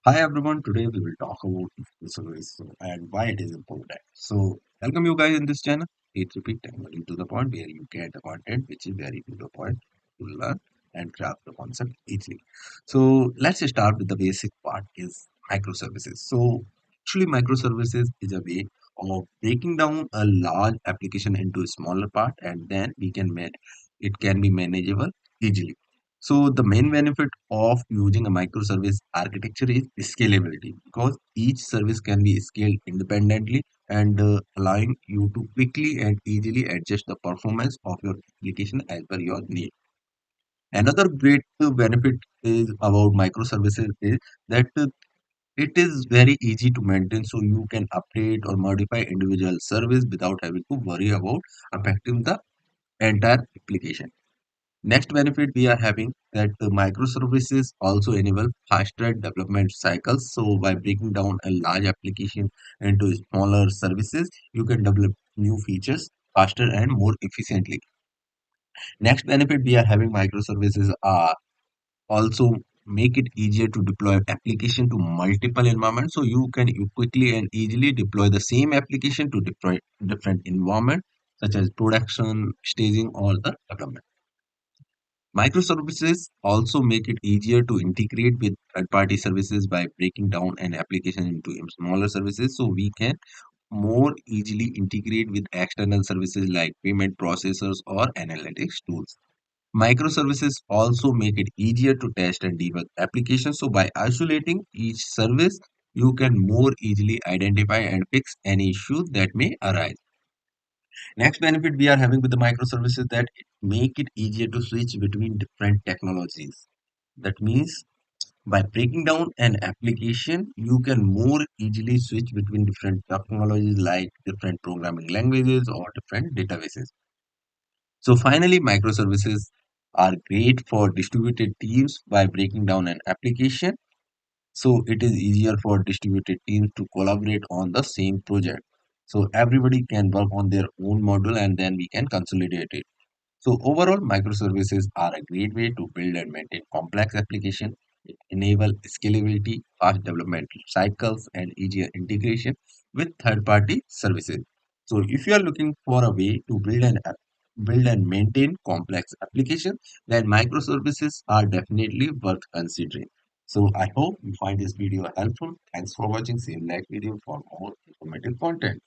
Hi everyone, today we will talk about microservices and why it is important. So, welcome you guys in this channel. It's repeat and very to the point where you get the content which is very to the point to learn and grasp the concept easily. So, let's start with the basic part is microservices. So, actually, microservices is a way of breaking down a large application into a smaller part and then it can be manageable easily. So the main benefit of using a microservice architecture is scalability because each service can be scaled independently and allowing you to quickly and easily adjust the performance of your application as per your need. Another great benefit is about microservices is that it is very easy to maintain so you can update or modify individual service without having to worry about affecting the entire application. Next benefit we are having that the microservices also enable faster development cycles. So by breaking down a large application into smaller services, you can develop new features faster and more efficiently. Next benefit we are having microservices are also make it easier to deploy application to multiple environments. So you quickly and easily deploy the same application to deploy different environment such as production, staging, or the development. Microservices also make it easier to integrate with third-party services by breaking down an application into smaller services so we can more easily integrate with external services like payment processors or analytics tools. Microservices also make it easier to test and debug applications. So by isolating each service, you can more easily identify and fix any issue that may arise. Next benefit we are having with the microservices that it make it easier to switch between different technologies. That means by breaking down an application, you can more easily switch between different technologies like different programming languages or different databases. So finally, microservices are great for distributed teams by breaking down an application. So it is easier for distributed teams to collaborate on the same project. So everybody can work on their own module and then we can consolidate it. So overall, microservices are a great way to build and maintain complex applications. It enable scalability, fast development cycles, and easier integration with third-party services. So if you are looking for a way to build and maintain complex applications, then microservices are definitely worth considering. So I hope you find this video helpful. Thanks for watching. See you next video for more informative content.